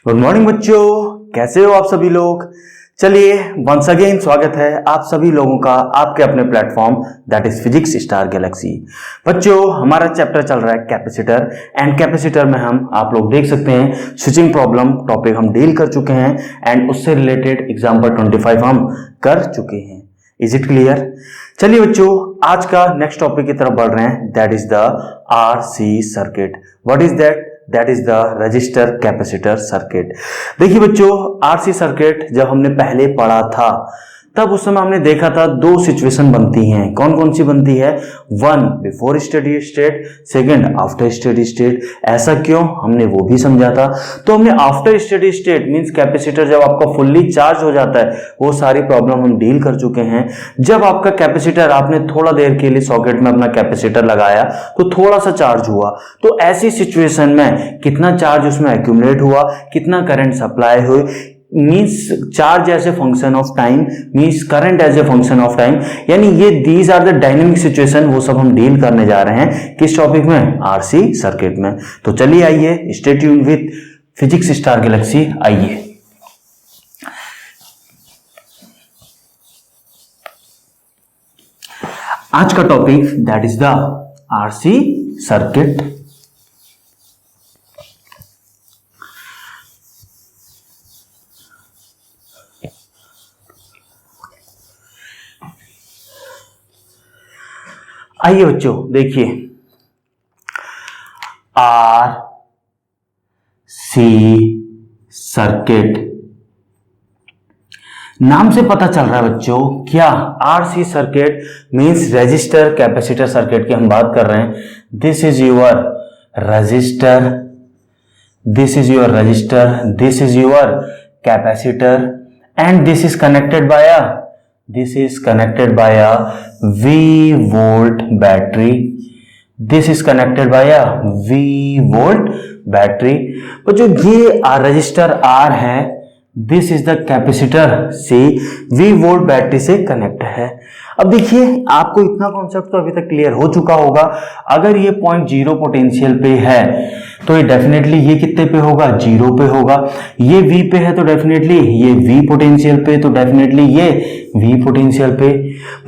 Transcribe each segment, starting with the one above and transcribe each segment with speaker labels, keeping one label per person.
Speaker 1: Good morning बच्चों, कैसे हो आप सभी लोग। चलिए वंस अगेन स्वागत है आप सभी लोगों का आपके अपने platform that is physics star Galaxy. बच्चों हमारा चैप्टर चल रहा है कैपेसिटर एंड कैपेसिटर में हम आप लोग देख सकते हैं स्विचिंग प्रॉब्लम टॉपिक हम डील कर चुके हैं एंड उससे रिलेटेड एग्जाम्पल 25 हम कर चुके हैं। Is it clear. चलिए बच्चों आज का नेक्स्ट टॉपिक की तरफ बढ़ रहे हैं that is the RC circuit. What is that is the register capacitor circuit. देखिए बच्चों आरसी सर्किट जब हमने पहले पढ़ा था तब उस समय हमने देखा था दो सिचुएशन बनती हैं। कौन कौन सी बनती है, one before steady state, second after steady state. ऐसा क्यों हमने वो भी समझा था। तो हमने after steady state means capacitor जब आपका फुल्ली चार्ज हो जाता है वो सारी प्रॉब्लम हम डील कर चुके हैं। जब आपका कैपेसिटर आपने थोड़ा देर के लिए सॉकेट में अपना कैपेसिटर लगाया तो थोड़ा सा चार्ज हुआ, तो ऐसी सिचुएशन में कितना चार्ज उसमें एक्यूमुलेट हुआ, कितना करंट सप्लाई हुई, means charge as a function of time, means current as a function of time, यानी ये these are the dynamic situation, वो सब हम डील करने जा रहे हैं किस टॉपिक में, आरसी सर्किट में। तो चलिए आइए stay tuned with physics star Galaxy. आइए आज का topic that is the RC circuit. आइए बच्चों देखिए आर सी सर्किट नाम से पता चल रहा है बच्चों क्या RC circuit means register capacitor circuit की हम बात कर रहे हैं। This is your register, this is your register, this is your capacitor and this is connected by a V volt battery. This is connected by a V volt battery. और जो ये register R है, this is the capacitor C, V volt battery से connect है। अब देखिए आपको इतना कॉन्सेप्ट तो अभी तक क्लियर हो चुका होगा। अगर ये पॉइंट जीरो पोटेंशियल पे है तो ये डेफिनेटली ये कितने पे होगा, जीरो पे होगा। ये V पे है तो डेफिनेटली ये V पोटेंशियल पे, तो डेफिनेटली ये V पोटेंशियल पे।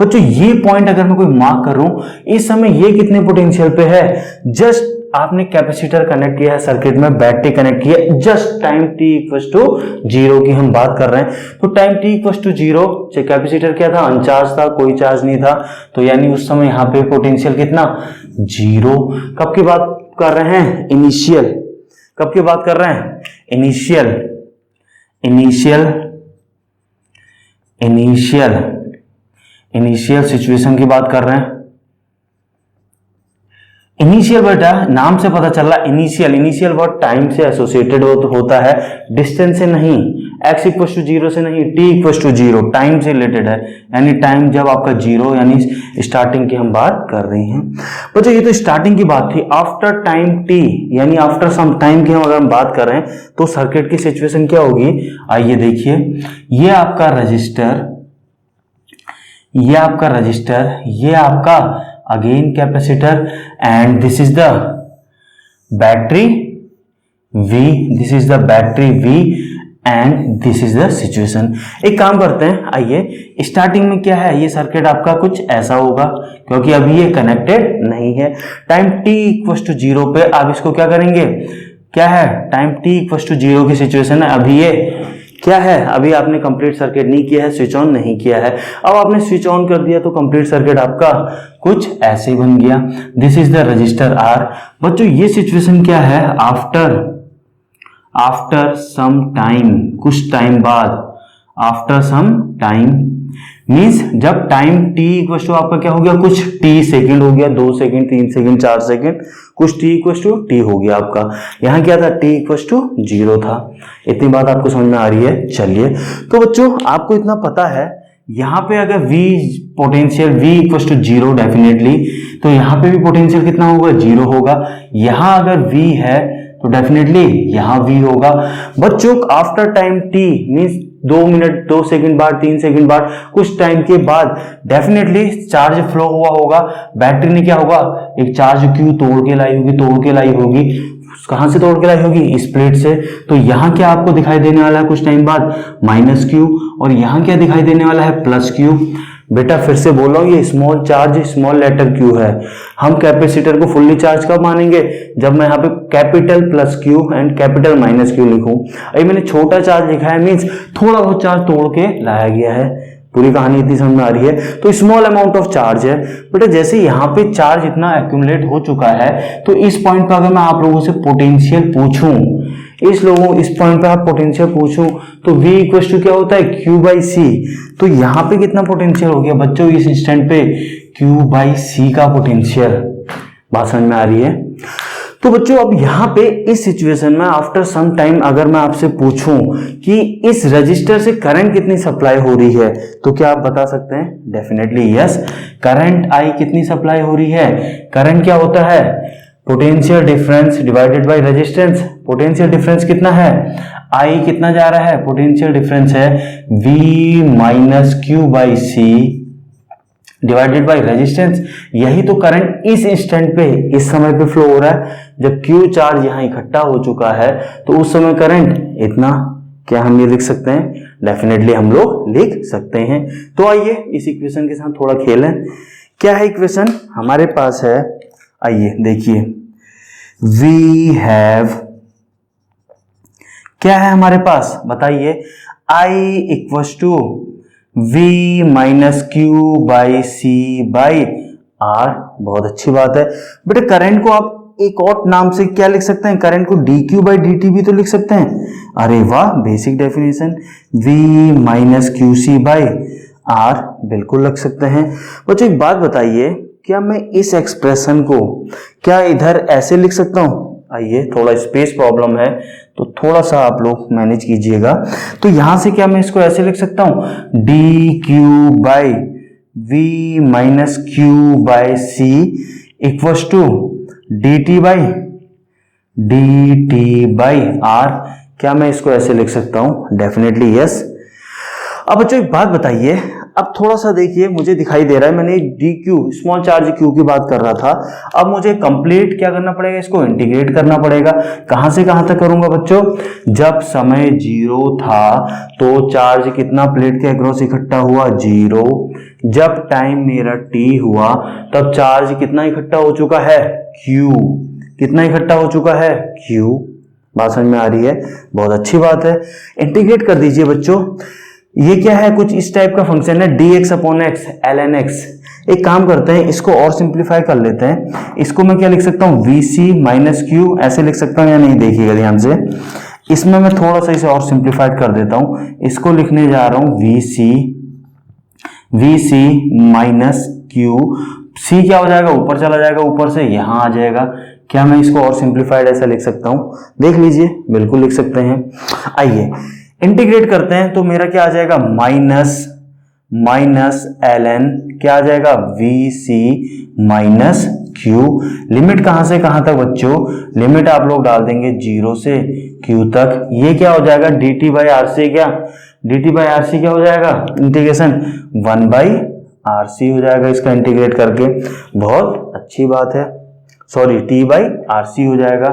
Speaker 1: बच्चों ये पॉइंट अगर मैं कोई मार्क करूं इस समय ये कितने पोटेंशियल पे है, जस्ट आपने कैपेसिटर कनेक्ट किया है सर्किट में, बैटरी कनेक्ट किया है, just time t equal to zero की हम बात कर रहे हैं। तो time t equal to zero capacitor क्या था, अनचार्ज था, कोई चार्ज नहीं था, तो यानी उस समय यहाँ पे पोटेंशियल कितना, जीरो। कब की बात कर रहे हैं, इनिशियल। कब की बात कर रहे हैं, इनिशियल सिचुएशन की बात कर रहे हैं। इनिशियल बेटा नाम से पता चल रहा, इनिशियल वर्ड टाइम से एसोसिएटेड होता है, डिस्टेंस से नहीं, x इक्वल टू जीरो से नहीं, t equal to zero, time से रिलेटेड है, यानी टाइम जब आपका जीरो यानी स्टार्टिंग की हम बात कर रहे हैं। बच्चों ये तो स्टार्टिंग की बात थी। आफ्टर टाइम t यानी आफ्टर सम टाइम की हम अगर हम बात कर रहे हैं तो सर्किट की सिचुएशन क्या होगी, आइए देखिए। ये आपका रजिस्टर, ये आपका again capacitor and this is the battery V, this is the battery V and this is the situation. एक काम करते हैं, आइए स्टार्टिंग में क्या है, ये सर्किट आपका कुछ ऐसा होगा क्योंकि अभी ये कनेक्टेड नहीं है। Time t equal to zero पे आप इसको क्या करेंगे, क्या है, time t equal to zero की सिचुएशन है। अभी ये क्या है, अभी आपने कंप्लीट सर्किट नहीं किया है, स्विच ऑन नहीं किया है। अब आपने स्विच ऑन कर दिया तो कंप्लीट सर्किट आपका कुछ ऐसे ही बन गया। This is the register R। बच्चों ये सिचुएशन क्या है, आफ्टर सम टाइम, कुछ टाइम बाद, आफ्टर सम टाइम मीन्स जब टाइम t इक्वल टू आपका क्या हो गया, कुछ t सेकंड हो गया, 2 सेकंड, 3 सेकंड, 4 सेकंड, कुछ t इक्वल टू t हो गया आपका। यहाँ क्या था, t इक्वल टू जीरो था। इतनी बात आपको समझ में आ रही है। चलिए तो बच्चों आपको इतना पता है, यहाँ पे अगर v potential v equal to zero definitely, तो यहाँ पे भी पोटेंशियल कितना होगा, जीरो होगा। यहाँ अगर v है तो डेफिनेटली यहाँ v होगा। बच्चों after time t means 2 minute, 2 second बाद, 3 सेकंड बाद, कुछ टाइम के बाद डेफिनेटली चार्ज फ्लो हुआ होगा। बैटरी ने क्या होगा, एक चार्ज क्यू तोड़ के लाई होगी, कहां से तोड़ के लाई होगी, इस प्लेट से। तो यहाँ क्या आपको दिखाई देने वाला है कुछ टाइम बाद, माइनस क्यू, और यहाँ क्या दिखाई देने वाला है, प्लस क्यू। बेटा फिर से बोल रहा हूं, ये small charge small letter q है। हम कैपेसिटर को फुल्ली चार्ज कब मानेंगे, जब मैं यहाँ पे capital plus Q and capital minus Q लिखूं। अभी मैंने छोटा चार्ज लिखा है, मीन्स थोड़ा बहुत चार्ज तोड़ के लाया गया है। पूरी कहानी इतनी समझ में आ रही है। तो स्मॉल अमाउंट ऑफ चार्ज है बेटा। जैसे यहाँ पे चार्ज इतना एक्यूमुलेट हो चुका है, तो इस पॉइंट पर अगर मैं आप लोगों से पोटेंशियल पूछूं, इस पॉइंट पे आप पोटेंशियल पूछूं, तो V इक्वल टू क्या होता है, Q बाई सी। तो यहाँ पे कितना पोटेंशियल हो गया बच्चों इस इंस्टेंट पे, Q बाई सी का पोटेंशियल। बात समझ में आ रही है। तो बच्चों अब यहाँ पे इस सिचुएशन में आफ्टर सम टाइम अगर मैं आपसे पूछूं कि इस रजिस्टर से करंट कितनी सप्लाई हो रही है, तो क्या आप बता सकते हैं, डेफिनेटली यस। करंट I कितनी सप्लाई हो रही है, करंट क्या होता है, potential difference divided by resistance. Potential difference कितना है, I कितना जा रहा है, पोटेंशियल डिफरेंस है V minus q by c divided by resistance. यही तो करंट इस इंस्टेंट पे, इस समय पे फ्लो हो रहा है। जब क्यू चार्ज यहाँ इकट्ठा हो चुका है, तो उस समय करंट इतना। क्या हम ये लिख सकते हैं, डेफिनेटली हम लोग लिख सकते हैं। तो आइए इस इक्वेशन के साथ थोड़ा खेलें। क्या है इक्वेशन हमारे पास है, आइए देखिए, वी हैव, क्या है हमारे पास बताइए, I equals to V minus q by c by r. बहुत अच्छी बात है बेटा। करंट को आप एक और नाम से क्या लिख सकते हैं, करंट को dq बाई dt भी तो लिख सकते हैं। अरे वाह, basic definition, V minus q c by r बिल्कुल लग सकते हैं। बच्चों एक बात बताइए, क्या मैं इस एक्सप्रेशन को क्या इधर ऐसे लिख सकता हूं, आइए थोड़ा स्पेस प्रॉब्लम है तो थोड़ा सा आप लोग मैनेज कीजिएगा। तो यहां से क्या मैं इसको ऐसे लिख सकता हूं, d q by v minus q by c equals to d t by r. क्या मैं इसको ऐसे लिख सकता हूं, डेफिनेटली यस। अब बच्चों एक बात बताइए, अब थोड़ा सा देखिए, मुझे दिखाई दे रहा है मैंने D Q small charge Q की बात कर रहा था। अब मुझे कंप्लीट क्या करना पड़ेगा, इसको इंटीग्रेट करना पड़ेगा। कहां से कहां तक करूंगा बच्चों, जब समय 0 था तो चार्ज कितना प्लेट के अक्रॉस इकट्ठा हुआ, 0। जब टाइम मेरा t हुआ तब चार्ज कितना इकट्ठा हो चुका है, q। कितना इकट्ठा हो चुका है, q। बात समझ में आ रही है, बहुत अच्छी बात है। इंटीग्रेट कर दीजिए बच्चों। ये क्या है, कुछ इस टाइप का फंक्शन है, dx upon x ln x। एक काम करते हैं, इसको और सिंप्लीफाई कर लेते हैं। इसको मैं क्या लिख सकता हूँ, vc माइनस क्यू ऐसे लिख सकता हूँ या नहीं, देखिएगा ध्यान से। इसमें मैं थोड़ा सा इसे और सिंप्लीफाइड कर देता हूँ। इसको लिखने जा रहा हूँ vc माइनस क्यू। c क्या हो जाएगा, ऊपर चला जाएगा, ऊपर से यहां आ जाएगा। क्या मैं इसको और सिंप्लीफाइड ऐसा लिख सकता हूँ, देख लीजिए, बिल्कुल लिख सकते हैं। आइए इंटीग्रेट करते हैं, तो मेरा क्या आ जाएगा, माइनस ln क्या आ जाएगा, vc माइनस q। लिमिट कहां से कहां तक बच्चों, लिमिट आप लोग डाल देंगे 0 से q तक। ये क्या हो जाएगा, dt बाई RC। क्या dt बाई RC क्या हो जाएगा, इंटीग्रेशन 1 बाई RC हो जाएगा इसका इंटीग्रेट करके। बहुत अच्छी बात है, सॉरी t बाई RC हो जाएगा।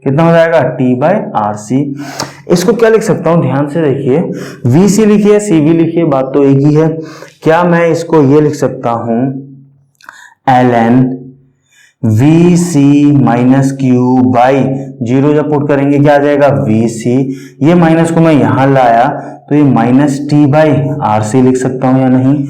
Speaker 1: कितना हो जाएगा, t बाई RC। इसको क्या लिख सकता हूं, ध्यान से देखिए, vc लिखिए cv लिखिए, बात तो एक ही है। क्या मैं इसको ये लिख सकता हूं, ln vc minus q by 0 जब पुट करेंगे क्या आ जाएगा, vc। ये माइनस को मैं यहां लाया तो ये माइनस t बाई RC लिख सकता हूं या नहीं।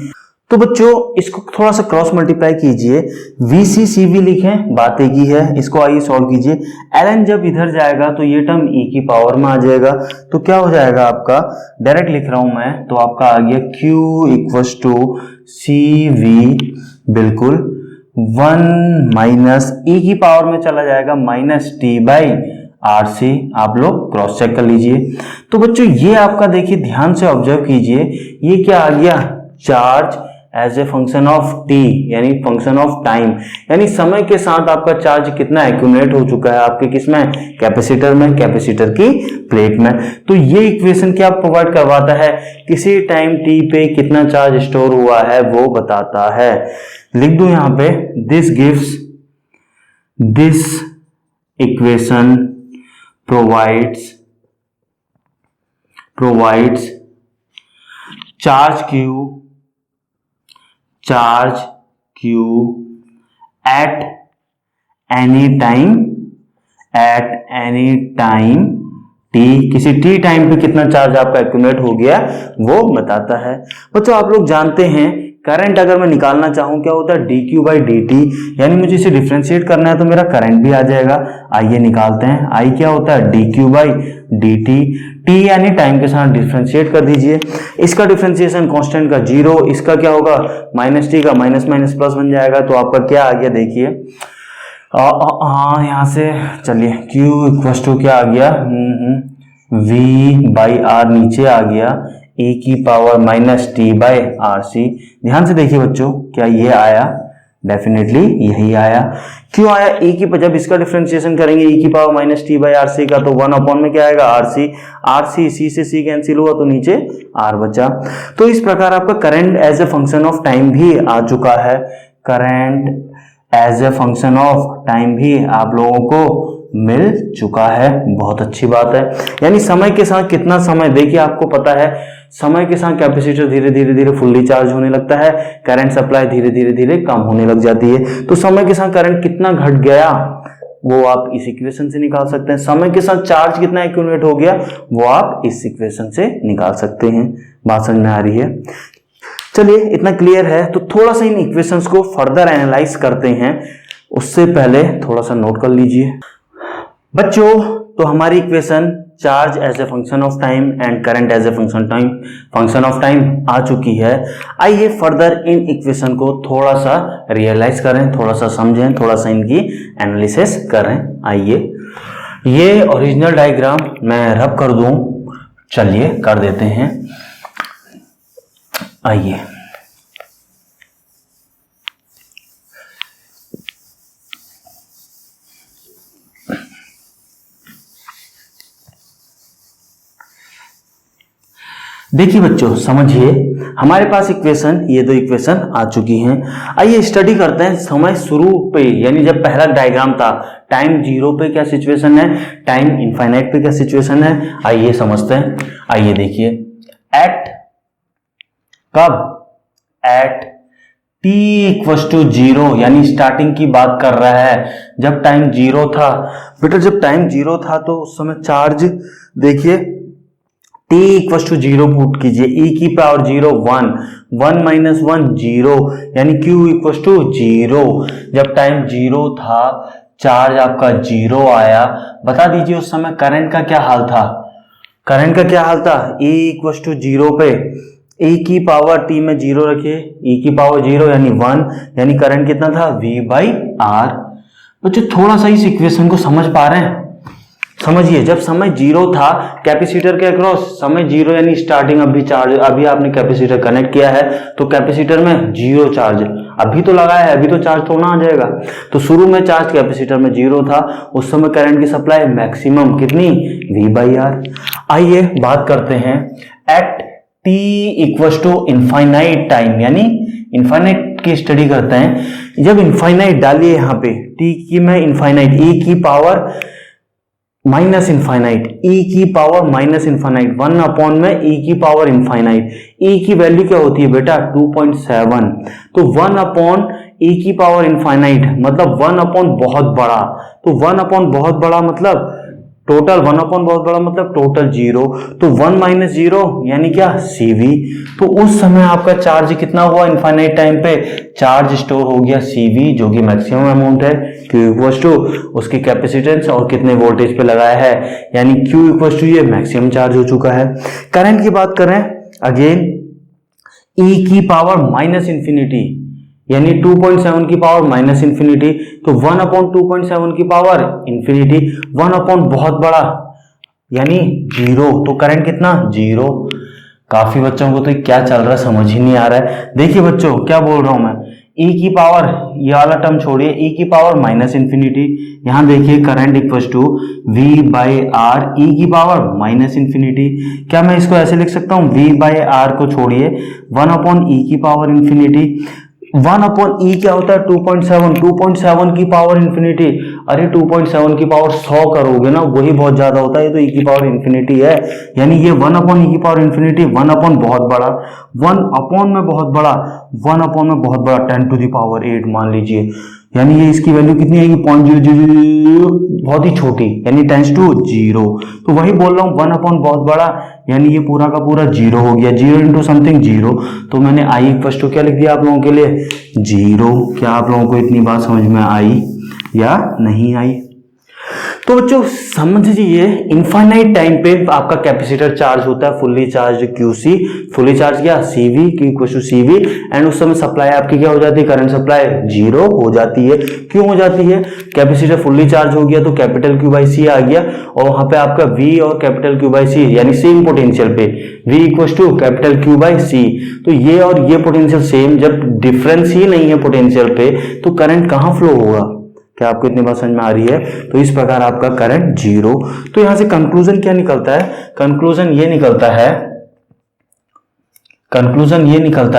Speaker 1: तो बच्चों इसको थोड़ा सा क्रॉस मल्टीप्लाई कीजिए, vc cv लिखें, बात एक ही है। इसको आइए सॉल्व कीजिए। ln जब इधर जाएगा तो ये टर्म e की पावर में आ जाएगा, तो क्या हो जाएगा आपका, डायरेक्ट लिख रहा हूं मैं, तो आपका आ गया q इक्वल्स टू cv, बिल्कुल 1 माइनस e की पावर में चला जाएगा माइनस t बाई RC। आप लोग क्रॉस चेक कर लीजिए। तो बच्चों ये आपका देखिए, ध्यान से ऑब्जर्व कीजिए, ये क्या आ गया, charge as a function of t, यानी फंक्शन ऑफ टाइम, यानी समय के साथ आपका चार्ज कितना एक्यूमुलेट हो चुका है आपके किसमें, कैपेसिटर में, कैपेसिटर की प्लेट में। तो ये इक्वेशन क्या प्रोवाइड करवाता है, किसी टाइम टी पे कितना चार्ज स्टोर हुआ है वो बताता है। लिख दो यहां पे, this gives, this equation provides charge q at any time t, किसी t टाइम पे कितना चार्ज आपका एक्यूमुलेट हो गया वो बताता है। बच्चों आप लोग जानते हैं करंट अगर मैं निकालना चाहूं क्या होता है dq बाई dt, यानी मुझे इसे डिफरेंशिएट करना है तो मेरा करंट भी आ जाएगा। आइए निकालते हैं। आई क्या होता है dq बाई dt, t यानी टाइम के साथ डिफरेंशिएट कर दीजिए। इसका डिफरेंशिएशन कांस्टेंट का 0, इसका क्या होगा माइनस टी का माइनस माइनस प्लस बन जाएगा। तो आपका क्या आ गया देखिए, हाँ यहाँ से चलिए q इक्वल टू क्या आ गया v बाई आर नीचे आ गया e की power minus t by are c. ध्यान से देखिए बच्चों क्या ये आया, डेफिनेटली यही आया। क्यों आया e की, जब इसका डिफरेंशिएशन करेंगे e की power minus t by are c का तो 1 अपॉन में क्या आएगा आर सी सी से सी कैंसिल हुआ तो नीचे आर बचा। तो इस प्रकार आपका current as a function of time भी आ चुका है। Current as a function of time भी आप लोगों को मिल चुका है, बहुत अच्छी बात है। यानी समय के साथ कितना समय, देखिए आपको पता है समय के साथ कैपेसिटर धीरे धीरे फुल्ली चार्ज होने लगता है, करंट सप्लाई धीरे धीरे कम होने लग जाती है। तो समय के साथ करंट कितना घट गया वो आप इस इक्वेशन से निकाल सकते हैं। समय के साथ चार्ज कितना एक्यूमुलेट हो गया वो आप इस इक्वेशन से निकाल सकते हैं। बात समझ में आ रही है? चलिए इतना क्लियर है तो थोड़ा सा इन इक्वेशंस को फर्दर एनालाइज करते हैं। उससे पहले थोड़ा सा नोट कर लीजिए बच्चों। तो हमारी equation charge as a function of time and current as a function of time आ चुकी है। आइए फर्दर इन इक्वेशन को थोड़ा सा रियलाइज करें, थोड़ा सा समझें, थोड़ा सा इनकी एनालिसिस करें। आइए ये ओरिजिनल डायग्राम मैं रब कर दूं, चलिए कर देते हैं। आइए देखिए बच्चों समझिए, हमारे पास इक्वेशन, ये दो इक्वेशन आ चुकी हैं। आइए स्टडी करते हैं समय शुरू पे, यानी जब पहला डायग्राम था टाइम 0 पे क्या सिचुएशन है, टाइम इनफाइनाइट पे क्या सिचुएशन है, आइए समझते हैं। आइए देखिए एट कब, एट t इक्वल टू 0, यानी स्टार्टिंग की बात कर रहा है जब टाइम 0 था। बेटा जब टाइम 0 था तो उस समय चार्ज देखिए t इक्वल टू 0 पुट कीजिए, e की पावर 0 1, 1 माइनस 1 0, यानी q इक्वल टू 0। जब टाइम 0 था चार्ज आपका 0 आया। बता दीजिए उस समय करंट का क्या हाल था, करंट का क्या हाल था, e इक्वल टू 0 पे e की पावर t में 0 रखिए, e की पावर 0 यानी 1, यानी करंट कितना था v बाई आर। बच्चों थोड़ा सा इस इक्वेशन को समझ पा रहे हैं? समझिए जब समय 0 था कैपेसिटर के अक्रॉस, समय 0 यानी स्टार्टिंग, अभी चार्ज, अभी आपने कैपेसिटर कनेक्ट किया है तो कैपेसिटर में 0 चार्ज अभी तो लगाया है, अभी तो चार्ज थोड़ा आ जाएगा। तो शुरू में चार्ज कैपेसिटर में 0 था, उस समय करंट की सप्लाई मैक्सिमम कितनी v बाई आर। आइए बात करते हैं at t equal to infinite time, यानी इनफाइनाइट की स्टडी करते हैं। जब इनफाइनाइट डालिए यहाँ पे t की में इनफाइनाइट, e की पावर माइनस इनफाइनाइट, e की पावर माइनस इनफाइनाइट, 1 अपॉन में e की पावर इनफाइनाइट। e की वैल्यू क्या होती है बेटा 2.7, तो 1 अपॉन e की पावर इनफाइनाइट मतलब 1 अपॉन बहुत बड़ा, तो 1 अपॉन बहुत बड़ा मतलब टोटल, 1 अपॉन बहुत बड़ा मतलब टोटल 0, तो 1 माइनस 0 यानी क्या CV। तो उस समय आपका चार्ज कितना हुआ इनफाइनाइट टाइम पे, चार्ज स्टोर हो गया CV जो कि मैक्सिमम अमाउंट है, Q इक्वल टू उसकी कैपेसिटेंस और कितने वोल्टेज पे लगाया है, यानी Q इक्वल टू ये मैक्सिमम चार्ज हो चुका है। करंट की बात करें अगेन e की पावर माइनस इंफिनिटी यानी 2.7 की पावर माइनस इंफिनिटी, तो 1 अपॉन 2.7 की पावर इंफिनिटी, 1 अपॉन बहुत बड़ा यानी 0, तो करंट कितना 0। काफी बच्चों को तो क्या चल रहा है समझ ही नहीं आ रहा है। देखिए बच्चों क्या बोल रहा हूं मैं, e की पावर, ये वाला टर्म छोड़िए, e की पावर माइनस इंफिनिटी, यहां देखिए current equal to v by r, e की पावर माइनस इंफिनिटी। क्या मैं इसको ऐसे लिख सकता हूं, v बाई आर को छोड़िए 1 अपॉन e की पावर इंफिनिटी, 1 अपॉन ई क्या होता है 2.7 की पावर इंफिनिटी। अरे 2.7 की पावर 100 करोगे ना वही बहुत ज्यादा होता है, ये तो ई की पावर इंफिनिटी है। यानी ये 1 अपॉन ई की पावर इंफिनिटी, 1 अपॉन बहुत बड़ा, 1 अपॉन में बहुत बड़ा, 1 अपॉन में बहुत बड़ा 10 टू द पावर 8 मान लीजिए। यानी ये इसकी वैल्यू कितनी आएगी 0.000, बहुत ही छोटी, यानी टेंस टू 0। तो वही बोल रहा हूँ 1 अपॉन बहुत बड़ा, यानी ये पूरा का पूरा 0 हो गया, 0 इंटू समथिंग 0। तो मैंने आई इक्वल टू क्या लिख दिया आप लोगों के लिए 0। क्या आप लोगों को इतनी बात समझ में आई या नहीं आई? तो बच्चों समझिए इनफाइनाइट टाइम पे आपका कैपेसिटर चार्ज होता है fully charge QC, fully charge क्या CV equal to CV, and उस समय सप्लाई आपकी क्या हो जाती है, करंट सप्लाई 0 हो जाती है। क्यों हो जाती है? कैपेसिटर फुल्ली चार्ज हो गया तो कैपिटल क्यू बाई सी आ गया, और वहां पे आपका V और कैपिटल क्यू बाई सी यानी सेम पोटेंशियल पे V equal to capital Q by C. तो ये और ये पोटेंशियल सेम, जब डिफरेंस ही नहीं है पोटेंशियल पे तो करंट कहां फ्लो होगा? क्या आपको इतनी बात समझ में आ रही है? तो इस प्रकार आपका करंट 0। तो यहां से कंक्लूजन क्या निकलता है? कंक्लूजन ये निकलता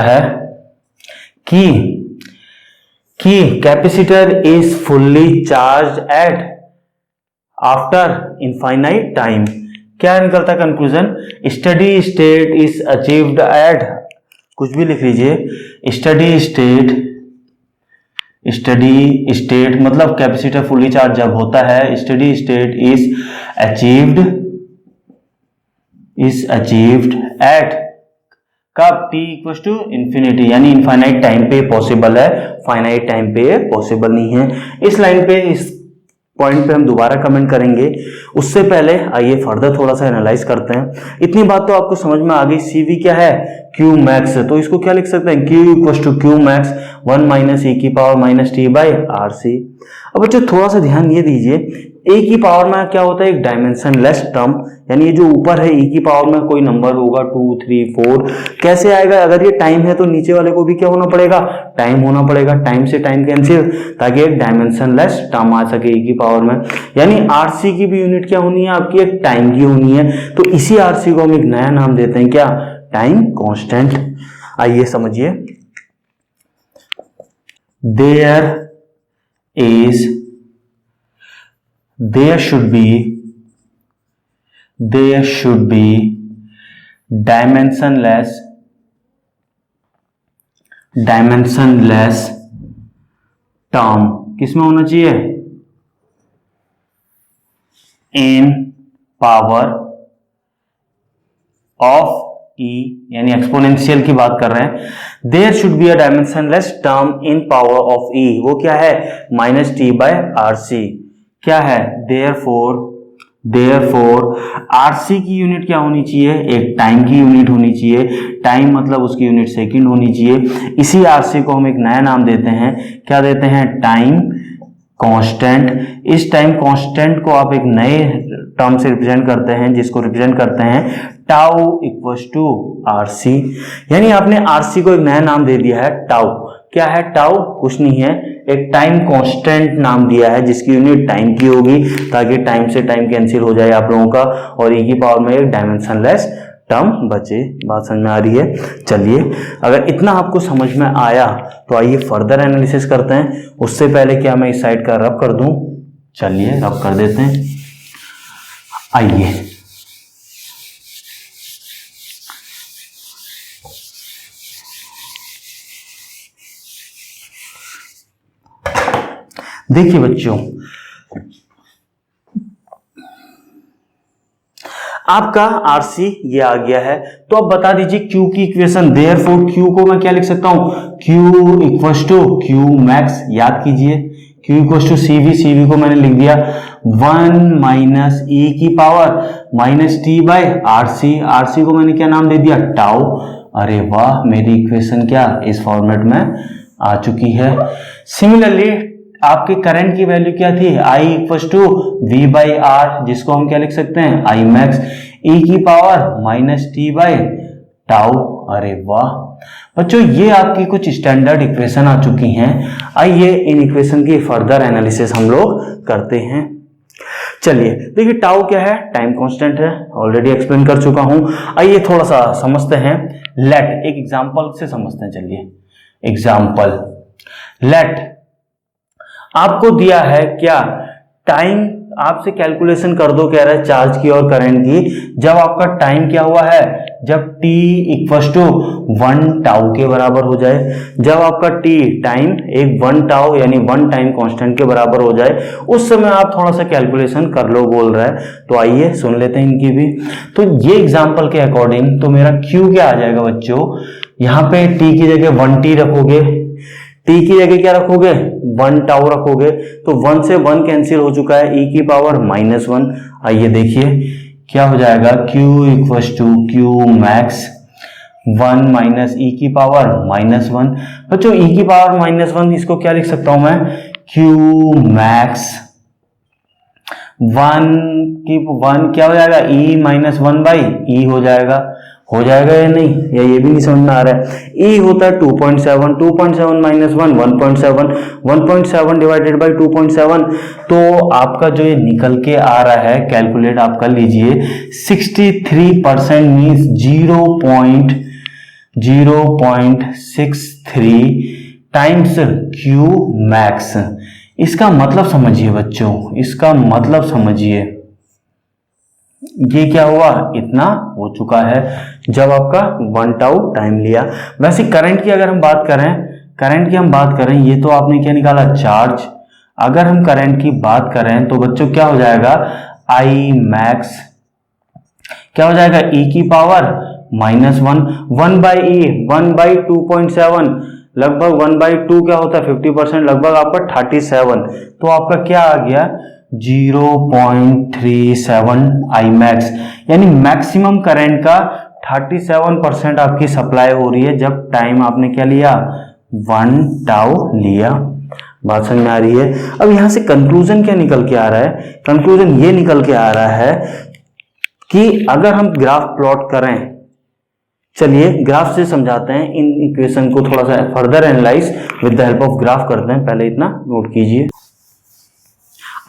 Speaker 1: है कि capacitor is fully charge at after infinite time. क्या निकलता है conclusion? Study state is achieved at, कुछ भी लिख लीजिए, स्टडी स्टेट मतलब कैपेसिटर फुल्ली चार्ज जब होता है, study state is achieved at कब? t इक्वल टू इंफिनिटी, यानी इनफाइनाइट टाइम पे पॉसिबल है, फाइनाइट टाइम पे पॉसिबल नहीं है। इस लाइन पे, इस पॉइंट पे हम दोबारा कमेंट करेंगे, उससे पहले आइए फर्दर थोड़ा सा एनालाइज करते हैं। इतनी बात तो आपको समझ में आ गई, सीवी क्या है क्यू मैक्स, तो इसको क्या लिख सकते हैं Q equal to Q max 1 minus e की power minus t by are C. अब बच्चों थोड़ा सा ध्यान ये दीजिए, ए की पावर में क्या होता है एक डायमेंशनलेस टर्म, यानी ये जो ऊपर है ई की पावर में कोई नंबर होगा 2 3 4, कैसे आएगा? अगर ये टाइम है तो नीचे वाले को भी क्या होना पड़ेगा? टाइम होना पड़ेगा, टाइम से टाइम कैंसिल, ताकि एक डायमेंशनलेस टर्म आ सके ई की पावर में। यानी आरसी की भी यूनिट क्या होनी है आपकी? एक टाइम की होनी है। तो इसी आरसी को हम एक नया नाम देते हैं, क्या? Time constant. आइए समझिए, there should be dimensionless term किसमें होना चाहिए? in power of e, यानी एक्सपोनेंशियल की बात कर रहे हैं। There should be a dimensionless term in power of e, वो क्या है? Minus t by r c. क्या है? देयरफॉर आरसी की यूनिट क्या होनी चाहिए? एक टाइम की यूनिट होनी चाहिए, टाइम मतलब उसकी यूनिट सेकंड होनी चाहिए। इसी आरसी को हम एक नया नाम देते हैं, क्या देते हैं? Time constant. इस टाइम कांस्टेंट को आप एक नए टर्म से रिप्रेजेंट करते हैं, जिसको रिप्रेजेंट करते हैं टाउ इक्वल टू आरसी। यानी आपने आरसी को एक नया नाम दे दिया है टाउ। क्या है टाउ? कुछ नहीं है, एक टाइम कांस्टेंट नाम दिया है जिसकी यूनिट टाइम की होगी, ताकि टाइम से टाइम कैंसिल हो जाए आप लोगों का, और ई की पावर में एक डायमेंशनलेस टर्म बचे। बात समझ में आ रही है? चलिए, अगर इतना आपको समझ में आया तो आइए फर्दर एनालिसिस करते हैं। उससे पहले क्या मैं इस साइड का रब कर दूं? चलिए रब कर देते हैं। आइए देखिए बच्चों, आपका आरसी ये आ गया है, तो अब बता दीजिए क्यू की इक्वेशन। देयरफॉर क्यू को मैं क्या लिख सकता हूं? Q equal to Q max. याद कीजिए q equal to CV, CV को मैंने लिख दिया 1 माइनस ई की power minus t by RC, RC को मैंने क्या नाम दे दिया? टाउ। अरे वाह, मेरी इक्वेशन क्या इस फॉर्मेट में आ चुकी है। सिमिलरली आपके करंट की वैल्यू क्या थी? I equal to v by r, जिसको हम क्या लिख सकते हैं? आई मैक्स ई की power minus t by tau. अरे वाह बच्चों, ये आपकी कुछ स्टैंडर्ड इक्वेशन आ चुकी हैं। आइए इन इक्वेशन की फर्दर एनालिसिस हम लोग करते हैं। चलिए देखिए, टाउ क्या है? टाइम कांस्टेंट है, ऑलरेडी एक्सप्लेन कर चुका हूं। आइए थोड़ा सा समझते हैं, लेट एक एग्जांपल से समझते हैं। चलिए एग्जांपल, लेट आपको दिया है क्या, टाइम आपसे कैलकुलेशन कर दो कह रहा है चार्ज की और करंट की, जब आपका टाइम क्या हुआ है, जब t इक्वल टू 1 टाउ के बराबर हो जाए, जब आपका t टाइम एक 1 टाउ यानी 1 टाइम कांस्टेंट के बराबर हो जाए, उस समय आप थोड़ा सा कैलकुलेशन कर लो बोल रहा है। तो आइए सुन लेते हैं इनकी भी। तो ये एग्जांपल के अकॉर्डिंग तो मेरा q क्या आ जाएगा बच्चों, यहाँ पे t की जगह 1t रखोगे, t की जगह क्या रखोगे 1 टाउ रखोगे, तो 1 से 1 कैंसिल हो चुका है, e की पावर -1। आइए देखिए क्या हो जाएगा, q equal to Q max 1 minus e की पावर -1। बच्चों e की पावर -1 इसको क्या लिख सकता हूं मैं, q मैक्स 1 क्या हो जाएगा, e -1 बाई ई हो जाएगा या नहीं, या ये भी नहीं समझ में आ रहा है। e होता है 2.7, 2.7 माइनस 1 1.7, 1.7 डिवाइडेड बाई 2.7, तो आपका जो ये निकल के आ रहा है कैलकुलेट आप कर लीजिए 63% मीन्स 0.63 टाइम्स q मैक्स। इसका मतलब समझिए बच्चों, इसका मतलब समझिए, ये क्या हुआ, इतना हो चुका है जब आपका 1 टाउ टाइम लिया। वैसे करंट की अगर हम बात करें, ये तो आपने क्या निकाला चार्ज। अगर हम करंट की बात करें तो बच्चों क्या हो जाएगा, आई मैक्स क्या हो जाएगा, e की पावर -1 1 बाई ई 1 बाई 2.7, लगभग 1/2 क्या होता है 50%, लगभग आपका 37, तो आपका क्या आ गया 0.37 आई मैक्स, यानी मैक्सिमम करंट का 37% आपकी सप्लाई हो रही है जब टाइम आपने क्या लिया 1 टाउ लिया। बात समझ में आ रही है। अब यहां से कंक्लूजन क्या निकल के आ रहा है, कंक्लूजन ये निकल के आ रहा है कि अगर हम ग्राफ प्लॉट करें, चलिए ग्राफ से समझाते हैं इन इक्वेशन को, थोड़ा सा further analyse with the help of graph करते हैं, पहले इतना नोट कीजिए।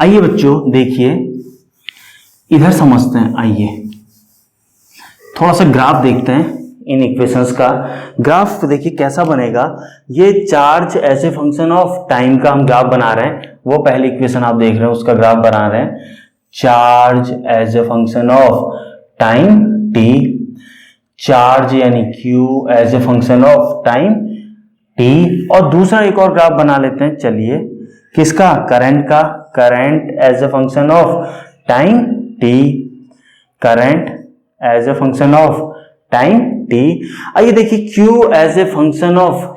Speaker 1: आइए बच्चों देखिए इधर समझते हैं, आइए थोड़ा सा ग्राफ देखते हैं इन इक्वेशंस का। ग्राफ देखिए कैसा बनेगा, ये charge as a function of time का हम ग्राफ बना रहे हैं, वो पहली इक्वेशन आप देख रहे हैं उसका ग्राफ बना रहे हैं, charge as a function of time t, charge यानी q as a function of time t, और दूसरा एक और ग्राफ बना लेते हैं, चलिए किसका, करंट का, current as a function of time t, current as a function of time t। आइए देखिए q as a function of,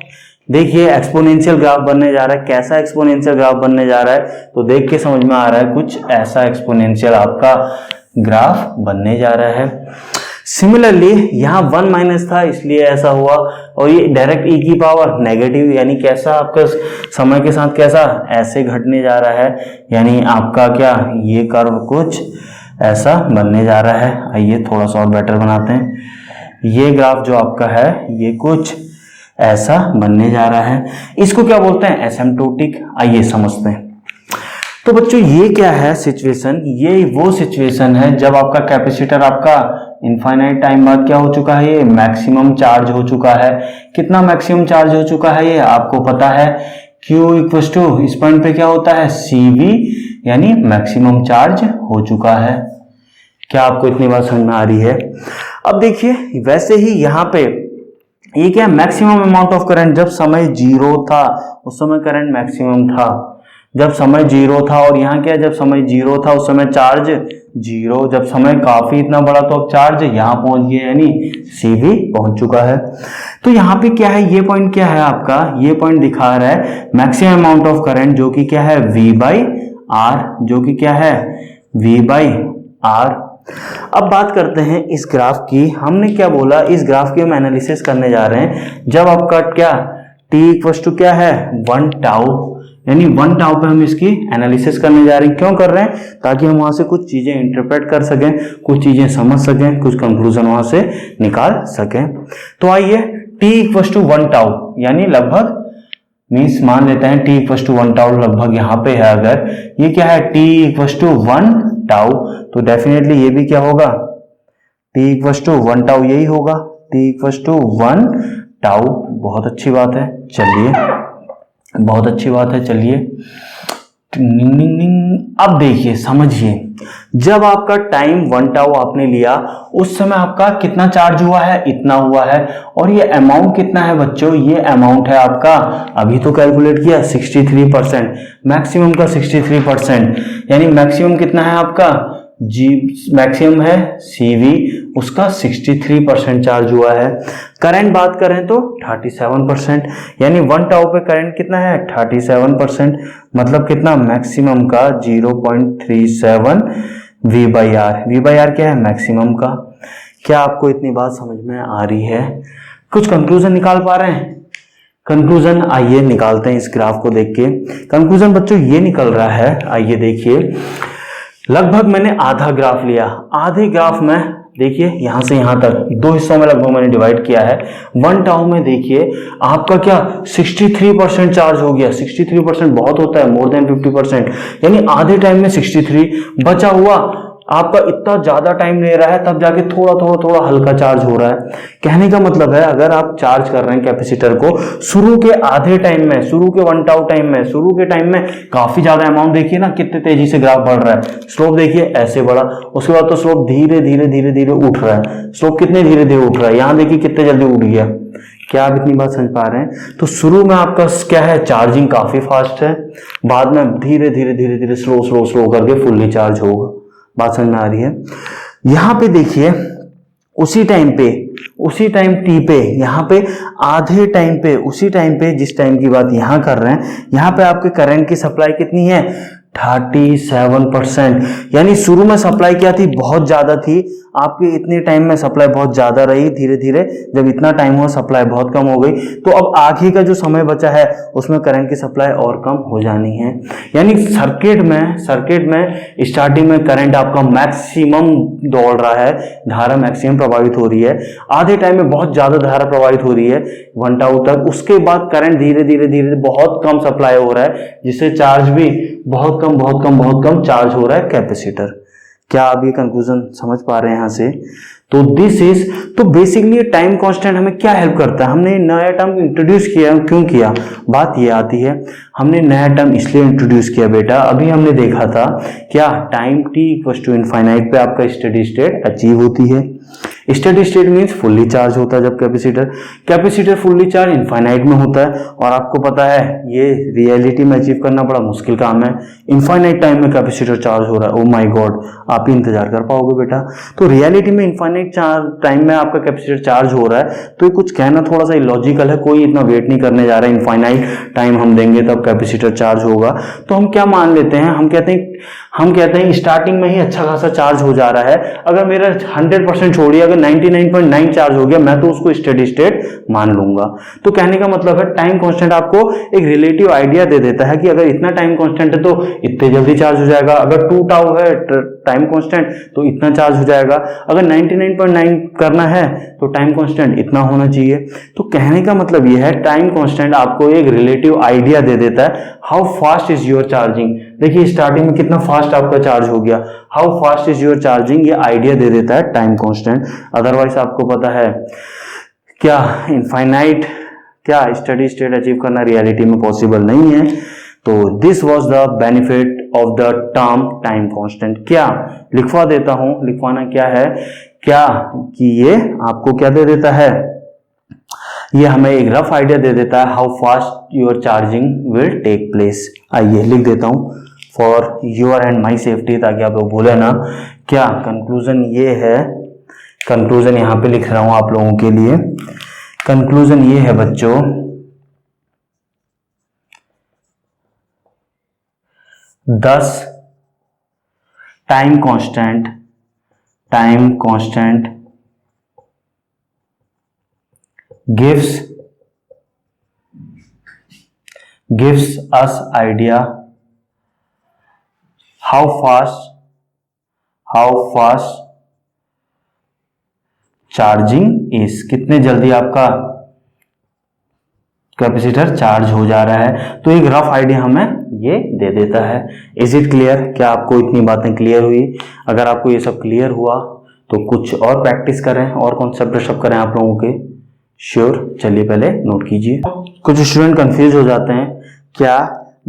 Speaker 1: देखिए एक्सपोनेंशियल ग्राफ बनने जा रहा है, कैसा एक्सपोनेंशियल ग्राफ बनने जा रहा है, तो देख के समझ में आ रहा है कुछ ऐसा एक्सपोनेंशियल आपका ग्राफ बनने जा रहा है। सिमिलरली यहाँ 1 माइनस था इसलिए ऐसा हुआ, और ये डायरेक्ट e की पावर नेगेटिव, यानी कैसा आपका समय के साथ कैसा ऐसे घटने जा रहा है, यानी आपका क्या ये कर्व कुछ ऐसा बनने जा रहा है। आइए थोड़ा सा और बेटर बनाते हैं, ये ग्राफ जो आपका है ये कुछ ऐसा बनने जा रहा है, इसको क्या बोलते हैं एसिम्प्टोटिक। आइए समझते हैं। तो बच्चों ये क्या है सिचुएशन, ये वो सिचुएशन है जब आपका कैपेसिटर आपका इनफाइनाइट टाइम बाद क्या हो चुका है, ये मैक्सिमम चार्ज हो चुका है। कितना मैक्सिमम चार्ज हो चुका है ये आपको पता है, Q इक्वल टू इस पॉइंट पे क्या होता है CV, यानी मैक्सिमम चार्ज हो चुका है। क्या आपको इतनी बात समझ में आ रही है। अब देखिए वैसे ही यहाँ पे ये क्या मैक्सिमम अमाउंट ऑफ करंट, जब समय 0 था उस समय करंट मैक्सिमम था, जब समय 0 था, और यहाँ क्या जब समय 0 था उस समय चार्ज 0, जब समय काफी इतना बड़ा तो अब चार्ज यहाँ पहुंच गया यानी CV पहुंच चुका है। तो यहाँ पे क्या है, ये पॉइंट क्या है आपका, ये पॉइंट दिखा रहा है मैक्सिमम अमाउंट ऑफ करंट जो कि क्या है V/R, जो कि क्या है V/R। अब बात करते हैं इस ग्राफ की, हमने क्या बोला इस ग्राफ की हम एनालिसिस करने जा रहे हैं जब आपका क्या t इक्वल टू क्या है 1 टाउ, यानी 1 टाउ पे हम इसकी एनालिसिस करने जा रहे हैं। क्यों कर रहे हैं, ताकि हम वहां से कुछ चीजें इंटरप्रेट कर सकें, कुछ चीजें समझ सकें, कुछ कंक्लूजन वहां से निकाल सकें। तो आइए t इक्वल टू 1 टाउ यानी लगभग मीन्स मान लेते हैं t इक्वल टू 1 टाउ लगभग यहाँ पे है, अगर ये क्या है t इक्वल टू 1 टाउ, तो डेफिनेटली ये भी क्या होगा t इक्वल टू 1 टाउ, यही होगा t इक्वल टू 1 टाउ। बहुत अच्छी बात है। चलिए बहुत अच्छी बात है। चलिए अब देखिए समझिए, जब आपका टाइम 1 टाउ आपने लिया उस समय आपका कितना चार्ज हुआ है, इतना हुआ है। और ये अमाउंट कितना है बच्चों, ये अमाउंट है आपका, अभी तो कैलकुलेट किया 63%, मैक्सिमम का 63%, यानी मैक्सिमम कितना है आपका जी, मैक्सिमम है CV, उसका 63% चार्ज हुआ है। करंट बात करें तो 37%, यानी 1 टाउ पे करंट कितना है 37%, मतलब कितना मैक्सिमम का 0.37 V/R। V/R क्या है, मैक्सिमम का। क्या आपको इतनी बात समझ में आ रही है? कुछ कंक्लूजन निकाल पा रहे हैं? कंक्लूजन आइए निकालते हैं इस ग्राफ को देख के। कंक्लूजन बच्चों ये निकल रहा है, आइए देखिए, लगभग मैंने आधा ग्राफ लिया, आधे ग्राफ में देखिए यहां से यहां तक 2 हिस्सों में लगभग मैंने डिवाइड किया है। 1 टाउ में देखिए आपका क्या 63% चार्ज हो गया। 63% बहुत होता है, मोर देन 50%, यानी आधे टाइम में 63, बचा हुआ आपका इतना ज्यादा टाइम ले रहा है तब जाके थोड़ा थोड़ा थोड़ा हल्का चार्ज हो रहा है। कहने का मतलब है अगर आप चार्ज कर रहे हैं कैपेसिटर को शुरू के आधे टाइम में, शुरू के 1 टाउ टाइम में, शुरू के टाइम में काफी ज्यादा अमाउंट, देखिए ना कितने तेजी से ग्राफ बढ़ रहा है। स्लोप देखिए ऐसे बढ़ा, उसके बाद तो स्लोप धीरे धीरे धीरे धीरे उठ रहा है। स्लोप कितने धीरे धीरे उठ रहा है, यहां देखिए कितने जल्दी उठ गया। क्या आप इतनी बात समझ पा रहे हैं? तो शुरू में आपका क्या है, चार्जिंग काफी फास्ट है, बाद में धीरे धीरे धीरे धीरे स्लो स्लो स्लो करके फुल्ली चार्ज होगा। बात समझ में आ रही है? यहां पे देखिए उसी टाइम टी पे, यहां पे आधे टाइम पे, उसी टाइम पे जिस टाइम की बात यहां कर रहे हैं, यहां पे आपके करंट की सप्लाई कितनी है 37%, यानी शुरू में सप्लाई क्या थी, बहुत ज्यादा थी। आपके इतने टाइम में सप्लाई बहुत ज्यादा रही, धीरे धीरे जब इतना टाइम हुआ सप्लाई बहुत कम हो गई। तो अब आगे का जो समय बचा है उसमें करंट की सप्लाई और कम हो जानी है। यानी सर्किट में स्टार्टिंग में करंट आपका मैक्सिमम दौड़ रहा है, धारा मैक्सिमम प्रभावित हो रही है, आधे टाइम में बहुत ज्यादा धारा प्रभावित हो रही है 1 टाउ तक। उसके बाद करंट धीरे धीरे धीरे बहुत कम सप्लाई हो रहा है, जिससे चार्ज भी बहुत कम चार्ज हो रहा है कैपेसिटर। क्या आप ये कंक्लूजन समझ पा रहे हैं यहां से? तो तो बेसिकली टाइम कांस्टेंट हमें क्या हेल्प करता है? हमने नया टर्म इंट्रोड्यूस किया, क्यों किया? बात ये आती है, हमने नया टर्म इसलिए इंट्रोड्यूस किया बेटा, अभी हमने देखा था क्या टाइम t = इनफाइनाइट पे आपका स्टेडी स्टेट अचीव होती है। Steady state means fully charge होता है जब कैपेसिटर फुल्ली चार्ज इनफाइनाइट में होता है। और आपको पता है ये रियलिटी में अचीव करना बड़ा मुश्किल काम है। इनफाइनाइट टाइम में कैपेसिटर चार्ज हो रहा है, ओ माय गॉड, आप ही इंतजार कर पाओगे बेटा? तो रियलिटी में इनफाइनाइट टाइम में आपका कैपेसिटर चार्ज हो रहा है, तो ये कुछ कहना थोड़ा सा इलॉजिकल है, कोई इतना वेट नहीं करने जा रहा है इनफाइनाइट टाइम हम देंगे तब कैपेसिटर चार्ज होगा। तो हम क्या मान लेते हैं, हम कहते हैं स्टार्टिंग में ही अच्छा खासा चार्ज हो जा रहा है। अगर मेरा 100% छोड़िए, अगर 99.9 चार्ज हो गया, मैं तो उसको स्टेडी स्टेट मान लूंगा। तो कहने का मतलब है टाइम कांस्टेंट आपको एक रिलेटिव आइडिया दे देता है कि अगर इतना टाइम कांस्टेंट है तो इतने जल्दी चार्ज हो जाएगा। अगर 2 टाउ है टाइम कांस्टेंट तो इतना चार्ज हो जाएगा। अगर 99.9 करना है तो टाइम कांस्टेंट इतना होना चाहिए। तो कहने का मतलब यह है टाइम कांस्टेंट आपको एक रिलेटिव आइडिया दे देता है how fast is your charging. देखिए स्टार्टिंग में कितना फास्ट आपका चार्ज हो गया, how fast is your charging, ये आइडिया दे देता है टाइम कांस्टेंट। अदरवाइज आपको पता है क्या इनफाइनाइट, क्या स्टेडी स्टेट अचीव करना रियलिटी में पॉसिबल नहीं है। तो this was the benefit of the term time constant. क्या लिखवा देता हूं, लिखवाना क्या है, क्या कि ये आपको क्या दे देता है, ये हमें एक रफ आइडिया दे देता है how fast your charging will take place. आइए लिख देता हूं for your and my safety, ताकि आप लोग भूले ना। क्या कंक्लूजन ये है, कंक्लूजन यहां पे लिख रहा हूं आप लोगों के लिए। कंक्लूजन ये है बच्चों, thus time constant gives us idea how fast charging is, कितने जल्दी आपका कैपेसिटर चार्ज हो जा रहा है। तो एक रफ आइडिया हमें ये दे देता है। Is it clear? क्या आपको इतनी बातें क्लियर हुई? अगर आपको ये सब क्लियर हुआ तो कुछ और प्रैक्टिस करें और कॉन्सेप्ट ब्रशअप करें आप लोगों के। श्योर, चलिए पहले नोट कीजिए। कुछ स्टूडेंट कंफ्यूज हो जाते हैं क्या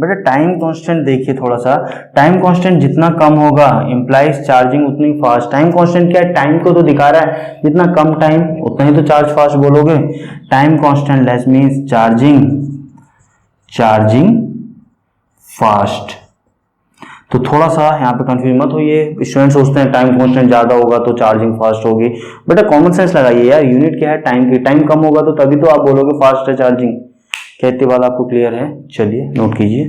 Speaker 1: बेटा टाइम कांस्टेंट देखिए थोड़ा सा, टाइम कांस्टेंट जितना कम होगा इंप्लाइज चार्जिंग उतनी फास्ट। टाइम कांस्टेंट क्या है, टाइम को तो दिखा रहा है, जितना कम टाइम उतना ही तो चार्ज फास्ट बोलोगे। Time constant less means charging fast. तो थोड़ा सा यहाँ पे कंफ्यूज मत होइए, स्टूडेंट सोचते हैं टाइम कांस्टेंट ज्यादा होगा तो चार्जिंग फास्ट होगी। बेटा कॉमन सेंस लगाइए यार, यूनिट क्या है टाइम की, टाइम कम होगा तो तभी तो आप बोलोगे फास्ट है चार्जिंग। क्या इतनी बात आपको क्लियर है? चलिए नोट कीजिए।